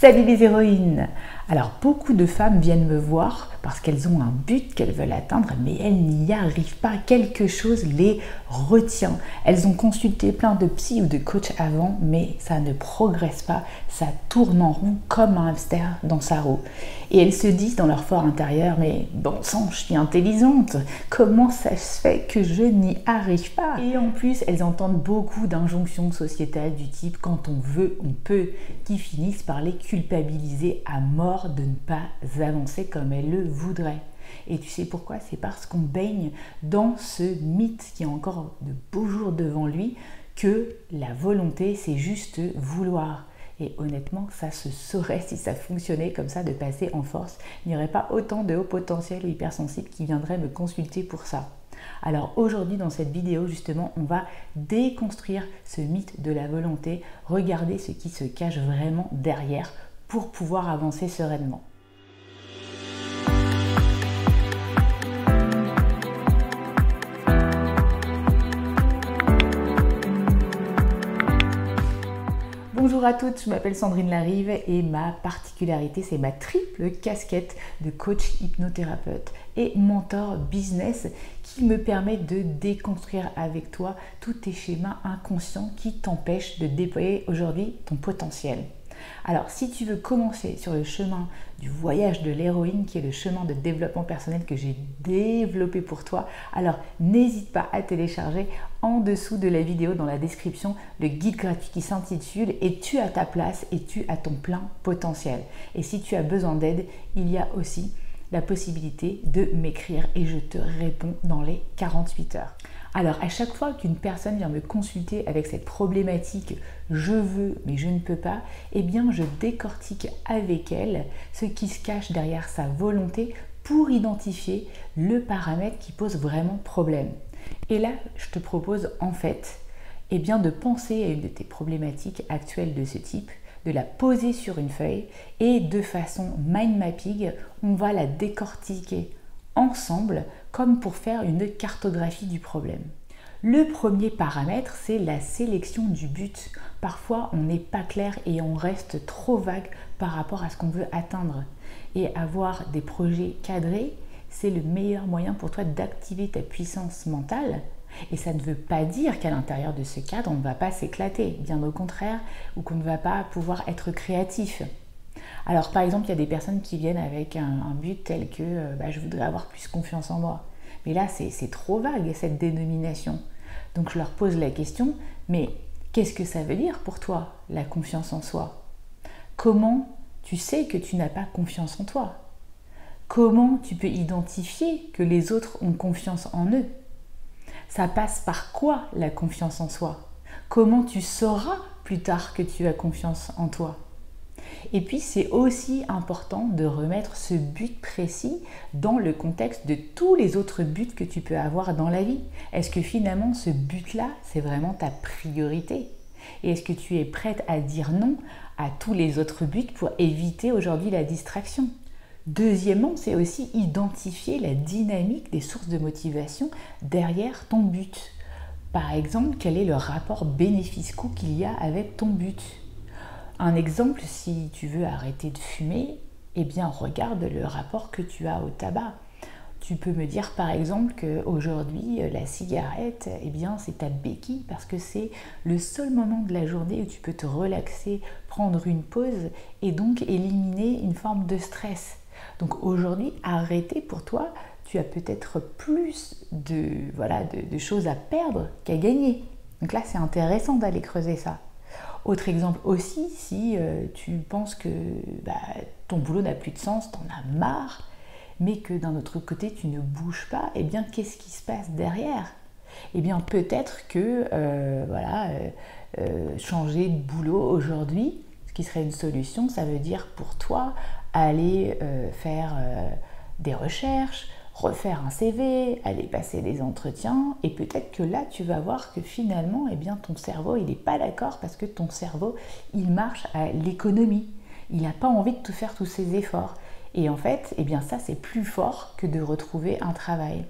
Salut les héroïnes! Alors beaucoup de femmes viennent me voir parce qu'elles ont un but qu'elles veulent atteindre mais elles n'y arrivent pas, quelque chose les retient. Elles ont consulté plein de psy ou de coachs avant mais ça ne progresse pas, ça tourne en rond comme un hamster dans sa roue. Et elles se disent dans leur fort intérieur mais bon sang, je suis intelligente, comment ça se fait que je n'y arrive pas? Et en plus elles entendent beaucoup d'injonctions sociétales du type quand on veut, on peut, qui finissent par les culpabiliser à mort de ne pas avancer comme elles le voudraient. Et tu sais pourquoi? C'est parce qu'on baigne dans ce mythe qui a encore de beaux jours devant lui, que la volonté c'est juste vouloir. Et honnêtement, ça se saurait si ça fonctionnait comme ça, de passer en force. Il n'y aurait pas autant de hauts potentiels ou hypersensibles qui viendraient me consulter pour ça. Alors aujourd'hui dans cette vidéo justement on va déconstruire ce mythe de la volonté, regarder ce qui se cache vraiment derrière pour pouvoir avancer sereinement. Bonjour à toutes, je m'appelle Sandrine Larive et ma particularité, c'est ma triple casquette de coach hypnothérapeute et mentor business qui me permet de déconstruire avec toi tous tes schémas inconscients qui t'empêchent de déployer aujourd'hui ton potentiel. Alors, si tu veux commencer sur le chemin du voyage de l'héroïne, qui est le chemin de développement personnel que j'ai développé pour toi, alors n'hésite pas à télécharger en dessous de la vidéo, dans la description, le guide gratuit qui s'intitule « Es-tu à ta place et tu as ton plein potentiel ?» Et si tu as besoin d'aide, il y a aussi la possibilité de m'écrire et je te réponds dans les 48 heures. Alors, à chaque fois qu'une personne vient me consulter avec cette problématique « je veux mais je ne peux pas », eh bien, je décortique avec elle ce qui se cache derrière sa volonté pour identifier le paramètre qui pose vraiment problème. Et là, je te propose en fait eh bien, de penser à une de tes problématiques actuelles de ce type, de la poser sur une feuille et de façon mind mapping, on va la décortiquer ensemble comme pour faire une cartographie du problème. Le premier paramètre, c'est la sélection du but. Parfois, on n'est pas clair et on reste trop vague par rapport à ce qu'on veut atteindre. Et avoir des projets cadrés, c'est le meilleur moyen pour toi d'activer ta puissance mentale. Et ça ne veut pas dire qu'à l'intérieur de ce cadre, on ne va pas s'éclater, bien au contraire, ou qu'on ne va pas pouvoir être créatif. Alors par exemple, il y a des personnes qui viennent avec un but tel que je voudrais avoir plus confiance en moi. Mais là, c'est trop vague cette dénomination. Donc je leur pose la question, mais qu'est-ce que ça veut dire pour toi, la confiance en soi? Comment tu sais que tu n'as pas confiance en toi? Comment tu peux identifier que les autres ont confiance en eux? Ça passe par quoi la confiance en soi? Comment tu sauras plus tard que tu as confiance en toi? Et puis c'est aussi important de remettre ce but précis dans le contexte de tous les autres buts que tu peux avoir dans la vie. Est-ce que finalement ce but-là, c'est vraiment ta priorité? Et est-ce que tu es prête à dire non à tous les autres buts pour éviter aujourd'hui la distraction? Deuxièmement, c'est aussi identifier la dynamique des sources de motivation derrière ton but. Par exemple, quel est le rapport bénéfice-coût qu'il y a avec ton but? Un exemple, si tu veux arrêter de fumer, eh bien regarde le rapport que tu as au tabac. Tu peux me dire par exemple qu'aujourd'hui la cigarette, eh bien c'est ta béquille parce que c'est le seul moment de la journée où tu peux te relaxer, prendre une pause et donc éliminer une forme de stress. Donc aujourd'hui, arrêter pour toi, tu as peut-être plus de choses à perdre qu'à gagner. Donc là, c'est intéressant d'aller creuser ça. Autre exemple aussi, si tu penses que ton boulot n'a plus de sens, t'en as marre, mais que d'un autre côté, tu ne bouges pas, eh bien, qu'est-ce qui se passe derrière? Eh bien, peut-être que changer de boulot aujourd'hui, ce qui serait une solution, ça veut dire pour toi aller faire des recherches, refaire un CV, aller passer des entretiens, et peut-être que là tu vas voir que finalement eh bien, ton cerveau il n'est pas d'accord parce que ton cerveau il marche à l'économie, il n'a pas envie de tout faire tous ces efforts et en fait eh bien, ça c'est plus fort que de retrouver un travail.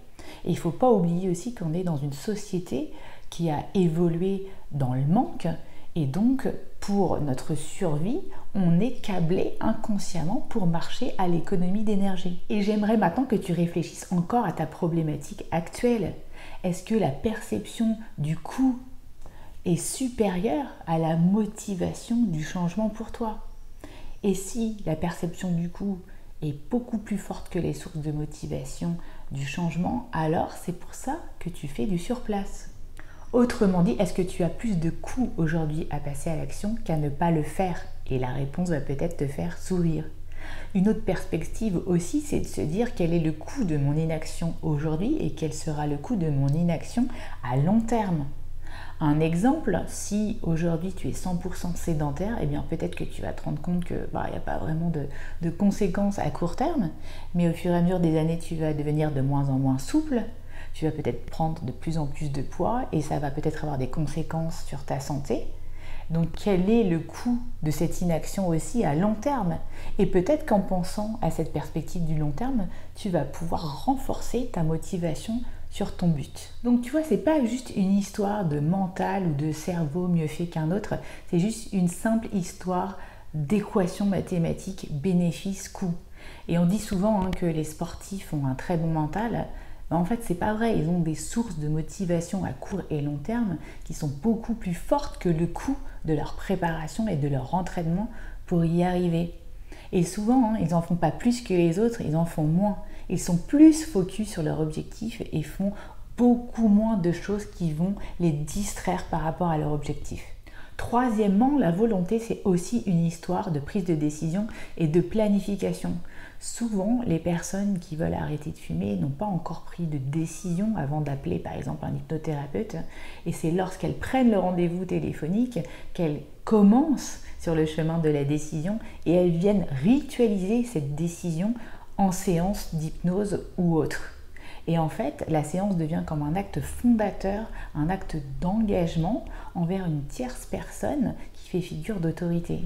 Et il ne faut pas oublier aussi qu'on est dans une société qui a évolué dans le manque et donc pour notre survie on est câblé inconsciemment pour marcher à l'économie d'énergie. Et j'aimerais maintenant que tu réfléchisses encore à ta problématique actuelle. Est-ce que la perception du coût est supérieure à la motivation du changement pour toi? Et si la perception du coût est beaucoup plus forte que les sources de motivation du changement, alors c'est pour ça que tu fais du surplace. Autrement dit, est-ce que tu as plus de coûts aujourd'hui à passer à l'action qu'à ne pas le faire? Et la réponse va peut-être te faire sourire. Une autre perspective aussi, c'est de se dire quel est le coût de mon inaction aujourd'hui et quel sera le coût de mon inaction à long terme. Un exemple, si aujourd'hui tu es 100% sédentaire, eh bien peut-être que tu vas te rendre compte qu'il n'y a pas vraiment de conséquences à court terme, mais au fur et à mesure des années, tu vas devenir de moins en moins souple, tu vas peut-être prendre de plus en plus de poids et ça va peut-être avoir des conséquences sur ta santé. Donc quel est le coût de cette inaction aussi à long terme? Et peut-être qu'en pensant à cette perspective du long terme, tu vas pouvoir renforcer ta motivation sur ton but. Donc tu vois, c'est pas juste une histoire de mental ou de cerveau mieux fait qu'un autre, c'est juste une simple histoire d'équation mathématique bénéfice-coût. Et on dit souvent que les sportifs ont un très bon mental. En fait, c'est pas vrai. Ils ont des sources de motivation à court et long terme qui sont beaucoup plus fortes que le coût de leur préparation et de leur entraînement pour y arriver. Et souvent, ils n'en font pas plus que les autres, ils en font moins. Ils sont plus focus sur leur objectif et font beaucoup moins de choses qui vont les distraire par rapport à leur objectif. Troisièmement, la volonté, c'est aussi une histoire de prise de décision et de planification. Souvent, les personnes qui veulent arrêter de fumer n'ont pas encore pris de décision avant d'appeler par exemple un hypnothérapeute. Et c'est lorsqu'elles prennent le rendez-vous téléphonique qu'elles commencent sur le chemin de la décision et elles viennent ritualiser cette décision en séance d'hypnose ou autre. Et en fait, la séance devient comme un acte fondateur, un acte d'engagement envers une tierce personne qui fait figure d'autorité.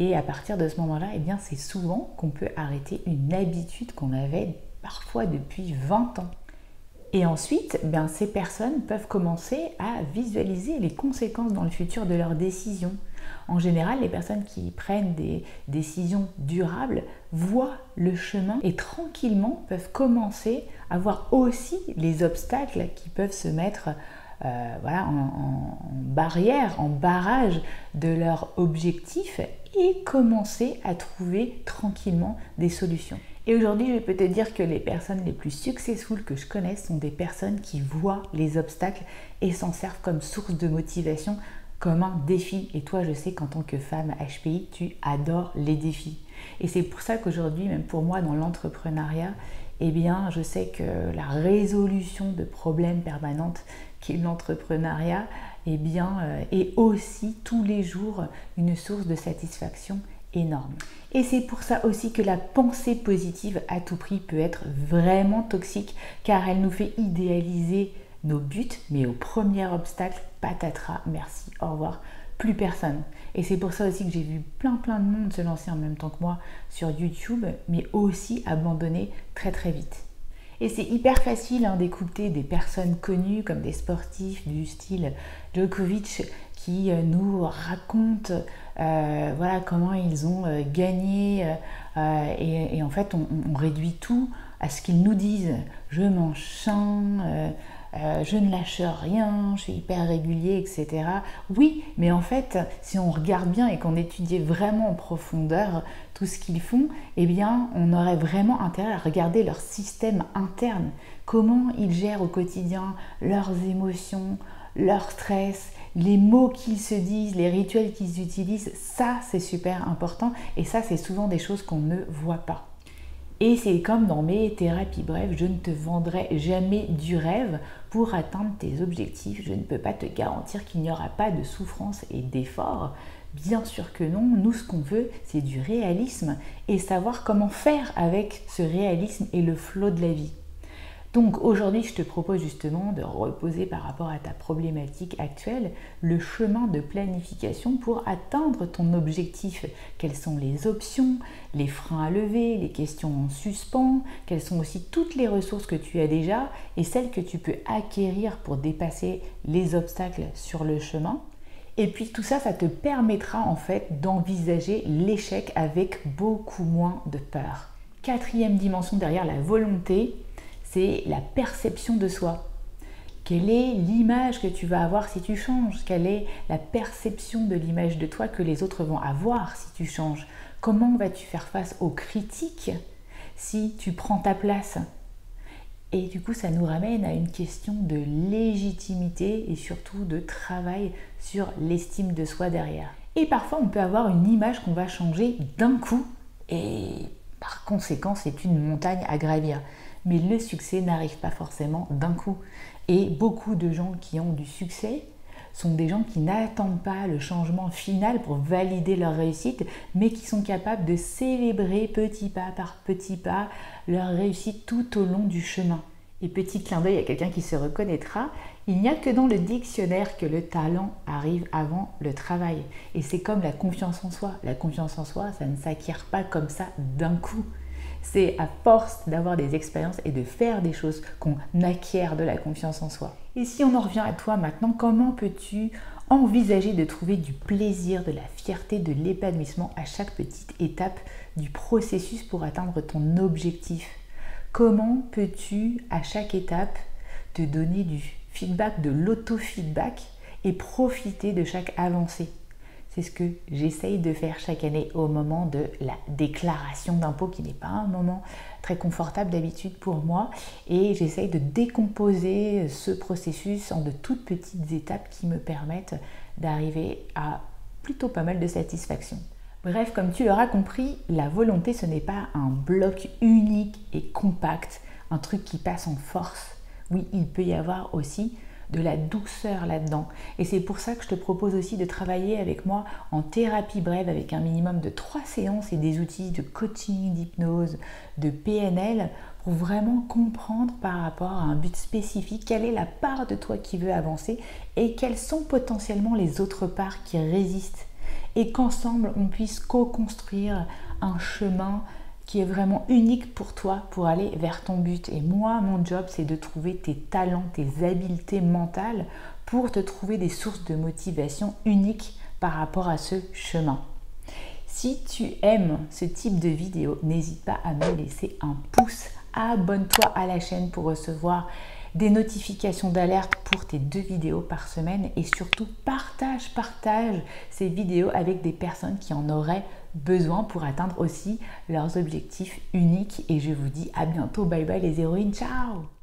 Et à partir de ce moment-là, eh bien, c'est souvent qu'on peut arrêter une habitude qu'on avait parfois depuis 20 ans. Et ensuite, ces personnes peuvent commencer à visualiser les conséquences dans le futur de leurs décisions. En général, les personnes qui prennent des décisions durables voient le chemin et tranquillement peuvent commencer à voir aussi les obstacles qui peuvent se mettre en barrière, en barrage de leur objectif et commencer à trouver tranquillement des solutions. Et aujourd'hui, je peux te dire que les personnes les plus successful que je connaisse sont des personnes qui voient les obstacles et s'en servent comme source de motivation, comme un défi. Et toi, je sais qu'en tant que femme HPI, tu adores les défis. Et c'est pour ça qu'aujourd'hui, même pour moi, dans l'entrepreneuriat, je sais que la résolution de problèmes permanents qui est l'entrepreneuriat, est aussi tous les jours une source de satisfaction énorme. Et c'est pour ça aussi que la pensée positive à tout prix peut être vraiment toxique, car elle nous fait idéaliser nos buts, mais au premier obstacle, patatras, merci, au revoir, plus personne. Et c'est pour ça aussi que j'ai vu plein de monde se lancer en même temps que moi sur YouTube, mais aussi abandonner très vite. Et c'est hyper facile d'écouter des personnes connues comme des sportifs du style Djokovic qui nous racontent comment ils ont gagné et en fait on réduit tout à ce qu'ils nous disent. Je m'enchaîne, je ne lâche rien, je suis hyper régulier, etc. Oui, mais en fait, si on regarde bien et qu'on étudiait vraiment en profondeur tout ce qu'ils font, on aurait vraiment intérêt à regarder leur système interne, comment ils gèrent au quotidien leurs émotions, leur stress, les mots qu'ils se disent, les rituels qu'ils utilisent. Ça, c'est super important et ça, c'est souvent des choses qu'on ne voit pas. Et c'est comme dans mes thérapies brèves, je ne te vendrai jamais du rêve pour atteindre tes objectifs. Je ne peux pas te garantir qu'il n'y aura pas de souffrance et d'effort. Bien sûr que non, nous ce qu'on veut, c'est du réalisme et savoir comment faire avec ce réalisme et le flot de la vie. Donc aujourd'hui, je te propose justement de reposer par rapport à ta problématique actuelle le chemin de planification pour atteindre ton objectif. Quelles sont les options, les freins à lever, les questions en suspens, quelles sont aussi toutes les ressources que tu as déjà et celles que tu peux acquérir pour dépasser les obstacles sur le chemin. Et puis tout ça, ça te permettra en fait d'envisager l'échec avec beaucoup moins de peur. Quatrième dimension derrière la volonté, c'est la perception de soi. Quelle est l'image que tu vas avoir si tu changes? Quelle est la perception de l'image de toi que les autres vont avoir si tu changes? Comment vas-tu faire face aux critiques si tu prends ta place? Et du coup, ça nous ramène à une question de légitimité et surtout de travail sur l'estime de soi derrière. Et parfois, on peut avoir une image qu'on va changer d'un coup et par conséquent, c'est une montagne à gravir. Mais le succès n'arrive pas forcément d'un coup. Et beaucoup de gens qui ont du succès sont des gens qui n'attendent pas le changement final pour valider leur réussite, mais qui sont capables de célébrer petit pas par petit pas leur réussite tout au long du chemin. Et petit clin d'œil à quelqu'un qui se reconnaîtra, il n'y a que dans le dictionnaire que le talent arrive avant le travail. Et c'est comme la confiance en soi. La confiance en soi, ça ne s'acquiert pas comme ça d'un coup. C'est à force d'avoir des expériences et de faire des choses qu'on acquiert de la confiance en soi. Et si on en revient à toi maintenant, comment peux-tu envisager de trouver du plaisir, de la fierté, de l'épanouissement à chaque petite étape du processus pour atteindre ton objectif? Comment peux-tu à chaque étape te donner du feedback, de l'auto-feedback et profiter de chaque avancée? C'est ce que j'essaye de faire chaque année au moment de la déclaration d'impôt, qui n'est pas un moment très confortable d'habitude pour moi. Et j'essaye de décomposer ce processus en de toutes petites étapes qui me permettent d'arriver à plutôt pas mal de satisfaction. Bref, comme tu l'auras compris, la volonté, ce n'est pas un bloc unique et compact, un truc qui passe en force. Oui, il peut y avoir aussi de la douceur là-dedans. Et c'est pour ça que je te propose aussi de travailler avec moi en thérapie brève avec un minimum de 3 séances et des outils de coaching, d'hypnose, de PNL pour vraiment comprendre par rapport à un but spécifique quelle est la part de toi qui veut avancer et quelles sont potentiellement les autres parts qui résistent. Et qu'ensemble, on puisse co-construire un chemin qui est vraiment unique pour toi pour aller vers ton but. Et moi, mon job, c'est de trouver tes talents, tes habiletés mentales pour te trouver des sources de motivation uniques par rapport à ce chemin. Si tu aimes ce type de vidéo, n'hésite pas à me laisser un pouce. Abonne-toi à la chaîne pour recevoir des notifications d'alerte pour tes 2 vidéos par semaine et surtout partage ces vidéos avec des personnes qui en auraient besoin pour atteindre aussi leurs objectifs uniques. Et je vous dis à bientôt, bye bye les héroïnes, ciao!